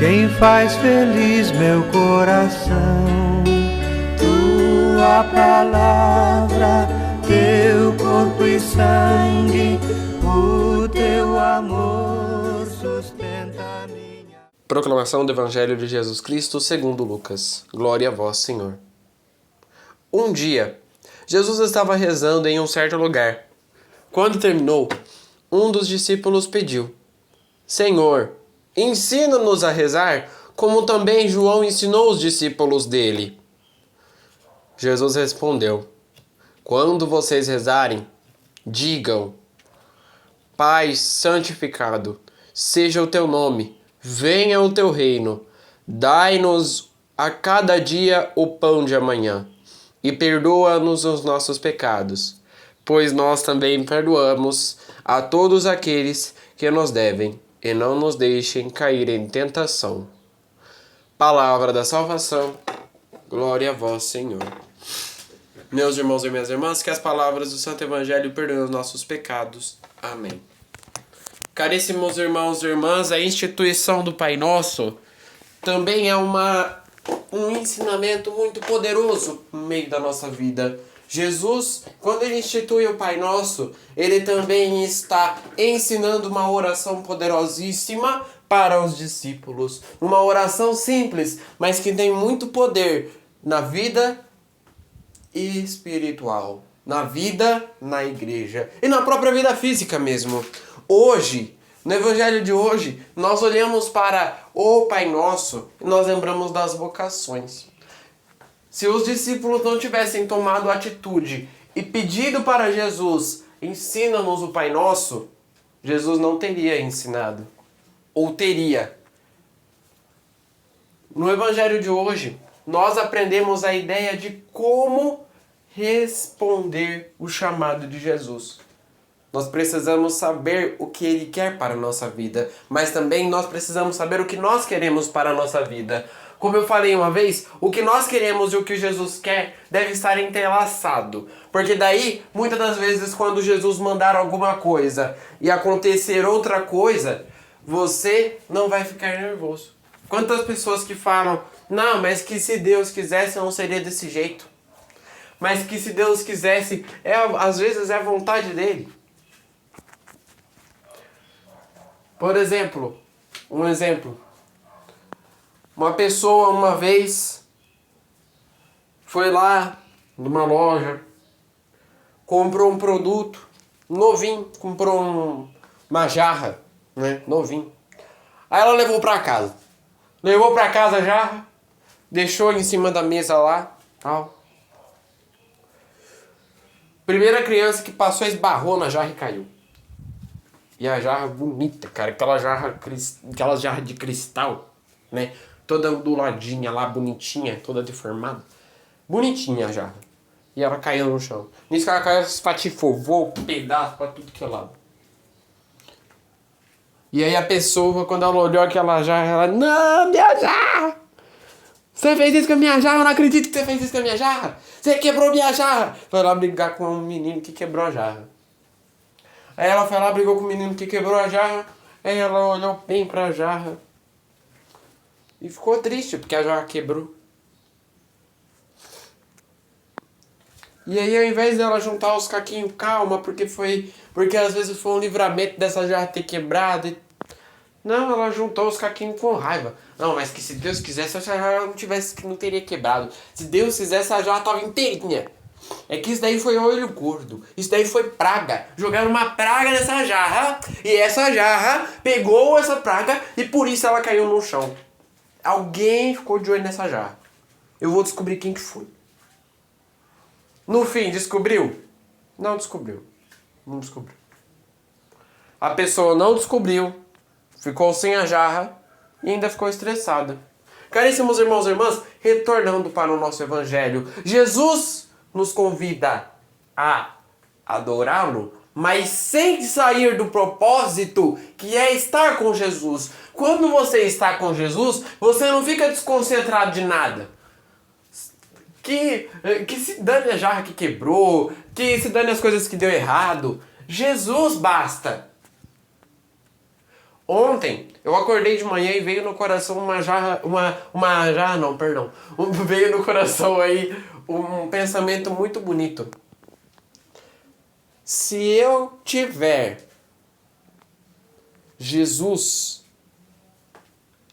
quem faz feliz meu coração. Tua palavra, teu corpo e sangue, o teu amor sustenta minha. Proclamação do Evangelho de Jesus Cristo segundo Lucas. Glória a vós, Senhor. Um dia, Jesus estava rezando em um certo lugar. Quando terminou, um dos discípulos pediu: Senhor, ensina-nos a rezar, como também João ensinou os discípulos dele. Jesus respondeu: Quando vocês rezarem, digam: Pai santificado, seja o teu nome, venha o teu reino, dai-nos a cada dia o pão de amanhã, e perdoa-nos os nossos pecados, pois nós também perdoamos a todos aqueles que nos devem, e não nos deixem cair em tentação. Palavra da salvação, glória a vós, Senhor. Meus irmãos e minhas irmãs, que as palavras do Santo Evangelho perdoem os nossos pecados. Amém. Caríssimos irmãos e irmãs, a instituição do Pai Nosso também é um ensinamento muito poderoso no meio da nossa vida. Jesus, quando ele institui o Pai Nosso, ele também está ensinando uma oração poderosíssima para os discípulos. Uma oração simples, mas que tem muito poder na vida espiritual, na vida na igreja e na própria vida física mesmo. Hoje, no Evangelho de hoje, nós olhamos para o Pai Nosso e nós lembramos das vocações. Se os discípulos não tivessem tomado atitude e pedido para Jesus, ensina-nos o Pai Nosso, Jesus não teria ensinado. Ou teria. No Evangelho de hoje, nós aprendemos a ideia de como responder o chamado de Jesus. Nós precisamos saber o que Ele quer para a nossa vida, mas também nós precisamos saber o que nós queremos para a nossa vida. Como eu falei uma vez, o que nós queremos e o que Jesus quer deve estar entrelaçado. Porque daí, muitas das vezes, quando Jesus mandar alguma coisa e acontecer outra coisa, você não vai ficar nervoso. Quantas pessoas que falam, não, mas que se Deus quisesse não seria desse jeito. Mas que se Deus quisesse, às vezes é a vontade dele. Por exemplo, uma pessoa uma vez foi lá numa loja, comprou um produto novinho, comprou uma jarra, né, novinho. Aí ela levou pra casa. Levou pra casa a jarra, deixou em cima da mesa lá, tal. Primeira criança que passou esbarrou na jarra e caiu. E a jarra bonita, cara, aquela jarra de cristal, né? Toda onduladinha lá, bonitinha, toda deformada. Bonitinha a jarra. E ela caiu no chão. Nisso que ela caiu, espatifou, voou pedaço pra tudo que é lado. E aí a pessoa, quando ela olhou aquela jarra, ela, não, minha jarra! Você fez isso com a minha jarra? Eu não acredito que você fez isso com a minha jarra! Você quebrou minha jarra! Foi lá brigar com um menino que quebrou a jarra. Aí ela foi lá, brigou com o menino que quebrou a jarra. Aí ela olhou bem pra jarra. E ficou triste, porque a jarra quebrou. E aí, ao invés dela juntar os caquinhos, calma, porque às vezes foi um livramento dessa jarra ter quebrado. Não, ela juntou os caquinhos com raiva. Não, mas que se Deus quisesse, essa jarra não teria quebrado. Se Deus quisesse, a jarra tava inteirinha. É que isso daí foi olho gordo. Isso daí foi praga. Jogaram uma praga nessa jarra. E essa jarra pegou essa praga e por isso ela caiu no chão. Alguém ficou de olho nessa jarra. Eu vou descobrir quem que foi. No fim, descobriu? Não descobriu. Não descobriu. A pessoa não descobriu. Ficou sem a jarra. E ainda ficou estressada. Caríssimos irmãos e irmãs, retornando para o nosso Evangelho. Jesus nos convida a adorá-lo, mas sem sair do propósito que é estar com Jesus. Quando você está com Jesus, você não fica desconcentrado de nada. Que se dane a jarra que quebrou, que se dane as coisas que deu errado. Jesus basta. Ontem eu acordei de manhã e veio no coração veio no coração aí um pensamento muito bonito. Se eu tiver Jesus,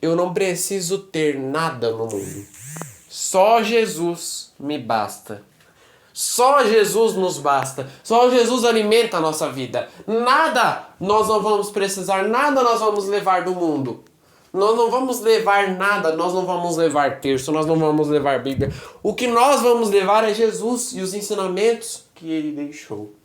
eu não preciso ter nada no mundo. Só Jesus me basta. Só Jesus nos basta. Só Jesus alimenta a nossa vida. Nada nós não vamos precisar, nada nós vamos levar do mundo. Nós não vamos levar nada, nós não vamos levar terço, nós não vamos levar Bíblia. O que nós vamos levar é Jesus e os ensinamentos que ele deixou.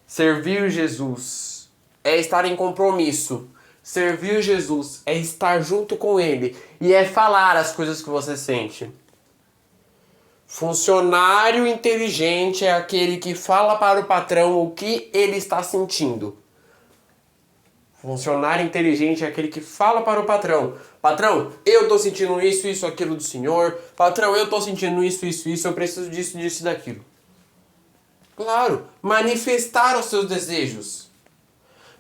Servir Jesus é estar em compromisso. Servir Jesus é estar junto com ele e é falar as coisas que você sente. Funcionário inteligente é aquele que fala para o patrão o que ele está sentindo. Funcionário inteligente é aquele que fala para o patrão: patrão, eu estou sentindo isso, aquilo do senhor. Patrão, eu estou sentindo isso, eu preciso disso e daquilo. Claro, manifestar os seus desejos.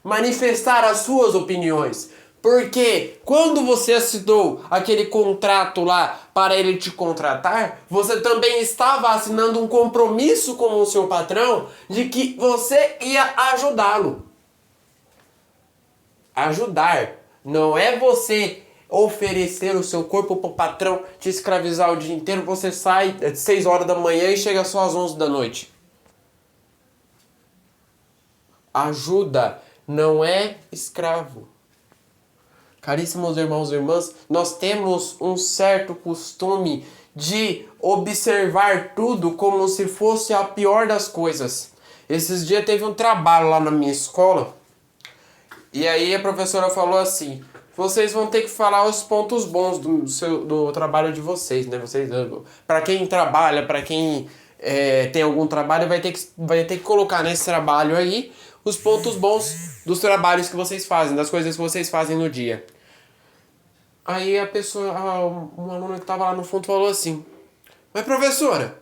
Manifestar as suas opiniões. Porque quando você assinou aquele contrato lá para ele te contratar, você também estava assinando um compromisso com o seu patrão de que você ia ajudá-lo. Ajudar não é você oferecer o seu corpo para o patrão te escravizar o dia inteiro. Você sai às 6 horas da manhã e chega só às 11 da noite. Ajuda não é escravo. Caríssimos irmãos e irmãs, nós temos um certo costume de observar tudo como se fosse a pior das coisas. Esses dias teve um trabalho lá na minha escola, e aí a professora falou assim: vocês vão ter que falar os pontos bons do trabalho de vocês, né? Para quem trabalha, para quem tem algum trabalho, vai ter que colocar nesse trabalho aí os pontos bons dos trabalhos que vocês fazem, das coisas que vocês fazem no dia. Aí uma aluna que estava lá no fundo falou assim: mas professora,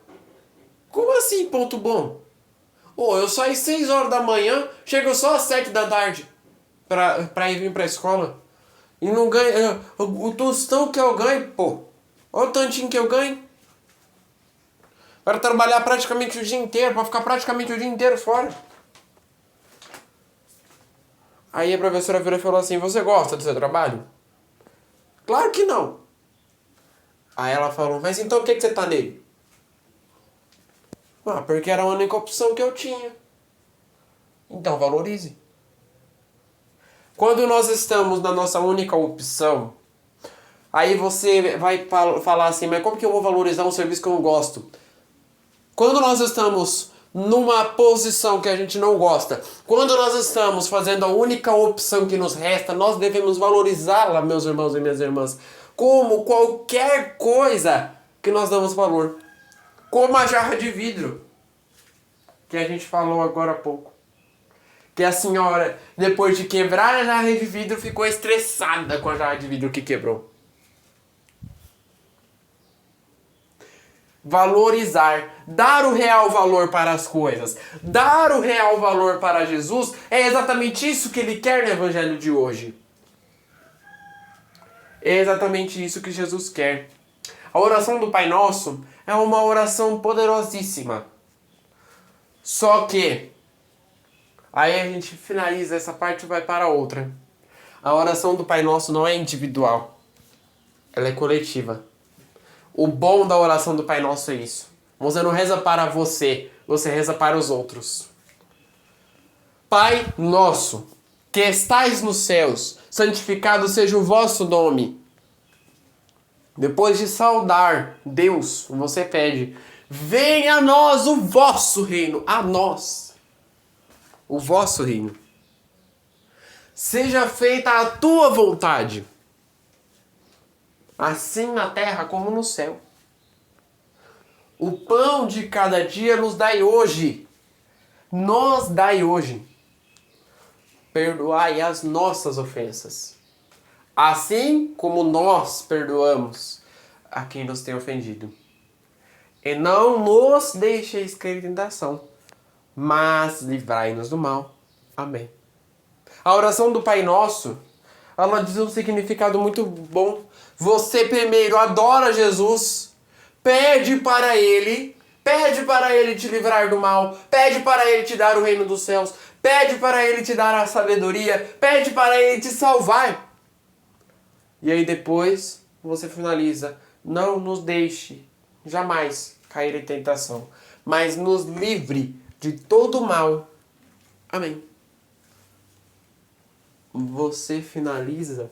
como assim ponto bom? Eu saí 6 horas da manhã, chego só às 7 da tarde pra ir vir pra escola. E não ganho, o tostão que eu ganho, pô. Olha o tantinho que eu ganho. Para trabalhar praticamente o dia inteiro, para ficar praticamente o dia inteiro fora. Aí a professora virou e falou assim: você gosta do seu trabalho? Claro que não. Aí ela falou: mas então por que você tá nele? Porque era a única opção que eu tinha. Então valorize. Quando nós estamos na nossa única opção, aí você vai falar assim: mas como que eu vou valorizar um serviço que eu não gosto? Quando nós estamos numa posição que a gente não gosta, quando nós estamos fazendo a única opção que nos resta, nós devemos valorizá-la, meus irmãos e minhas irmãs, como qualquer coisa que nós damos valor. Como a jarra de vidro, que a gente falou agora há pouco. Que a senhora, depois de quebrar a jarra de vidro, ficou estressada com a jarra de vidro que quebrou. Valorizar, dar o real valor para as coisas, dar o real valor para Jesus, é exatamente isso que ele quer no evangelho de hoje. É exatamente isso que Jesus quer. A oração do Pai Nosso é uma oração poderosíssima. Só que, aí a gente finaliza essa parte e vai para outra. A oração do Pai Nosso não é individual, ela é coletiva. O bom da oração do Pai Nosso é isso. Você não reza para você, você reza para os outros. Pai nosso, que estais nos céus, santificado seja o vosso nome. Depois de saudar Deus, você pede: venha a nós o vosso reino, a nós, o vosso reino. Seja feita a tua vontade, assim na terra como no céu. O pão de cada dia nos dai hoje. Nos dai hoje. Perdoai as nossas ofensas, assim como nós perdoamos a quem nos tem ofendido. E não nos deixeis cair em tentação, mas livrai-nos do mal. Amém. A oração do Pai Nosso, ela diz um significado muito bom. Você primeiro adora Jesus, pede para Ele te livrar do mal, pede para Ele te dar o reino dos céus, pede para Ele te dar a sabedoria, pede para Ele te salvar. E aí depois você finaliza: não nos deixe jamais cair em tentação, mas nos livre de todo mal. Amém. Você finaliza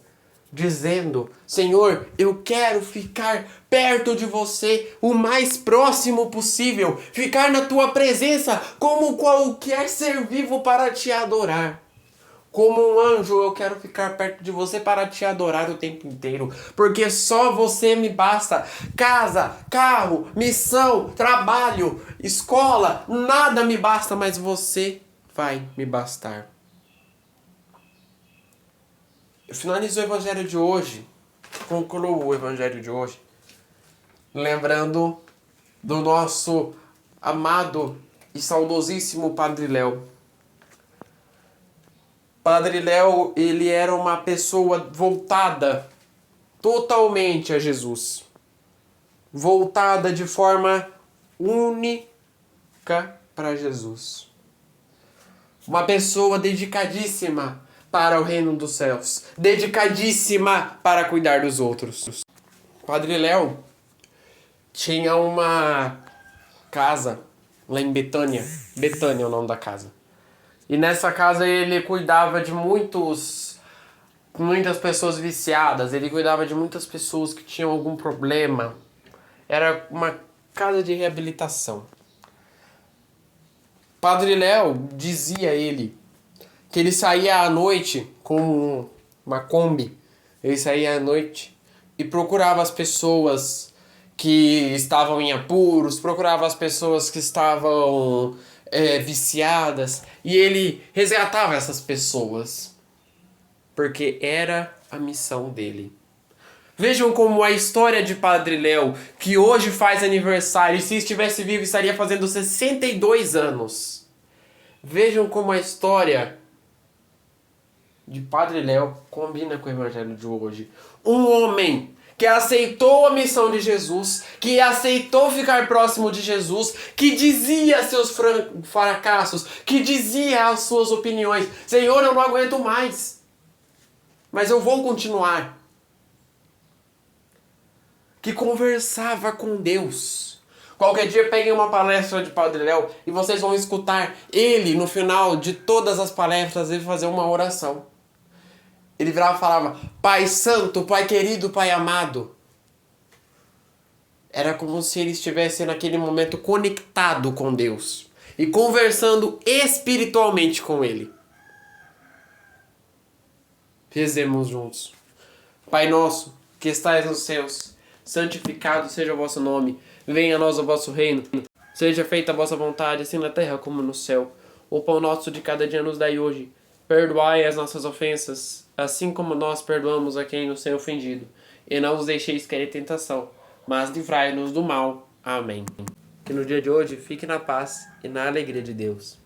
dizendo: Senhor, eu quero ficar perto de você o mais próximo possível, ficar na tua presença como qualquer ser vivo para te adorar. Como um anjo, eu quero ficar perto de você para te adorar o tempo inteiro, porque só você me basta. Casa, carro, missão, trabalho, escola, nada me basta, mas você vai me bastar. Eu finalizo o evangelho de hoje, concluo o evangelho de hoje, lembrando do nosso amado e saudosíssimo Padre Léo. Padre Léo, ele era uma pessoa voltada totalmente a Jesus. Voltada de forma única para Jesus. Uma pessoa dedicadíssima para o reino dos céus. Dedicadíssima para cuidar dos outros. Padre Léo tinha uma casa lá em Betânia. Betânia é o nome da casa. E nessa casa ele cuidava de muitas pessoas viciadas. Ele cuidava de muitas pessoas que tinham algum problema. Era uma casa de reabilitação. Padre Léo, dizia ele, que ele saía à noite com uma Kombi. Ele saía à noite e procurava as pessoas que estavam em apuros, procurava as pessoas que estavam viciadas, e ele resgatava essas pessoas, porque era a missão dele. Vejam como a história de Padre Léo, que hoje faz aniversário, e se estivesse vivo estaria fazendo 62 anos. Vejam como a história de Padre Léo combina com o evangelho de hoje. Um homem que aceitou a missão de Jesus, que aceitou ficar próximo de Jesus, que dizia seus fracassos, que dizia as suas opiniões: Senhor, eu não aguento mais, mas eu vou continuar. Que conversava com Deus. Qualquer dia peguem uma palestra de Padre Léo e vocês vão escutar ele, no final de todas as palestras, ele fazer uma oração. Ele virava e falava: Pai Santo, Pai querido, Pai amado. Era como se ele estivesse naquele momento conectado com Deus e conversando espiritualmente com Ele. Rezemos juntos. Pai nosso, que estais nos céus, santificado seja o vosso nome. Venha a nós o vosso reino. Seja feita a vossa vontade, assim na terra como no céu. O pão nosso de cada dia nos dai hoje. Perdoai as nossas ofensas, assim como nós perdoamos a quem nos tem ofendido. E não os deixeis cair em tentação, mas livrai-nos do mal. Amém. Que no dia de hoje fique na paz e na alegria de Deus.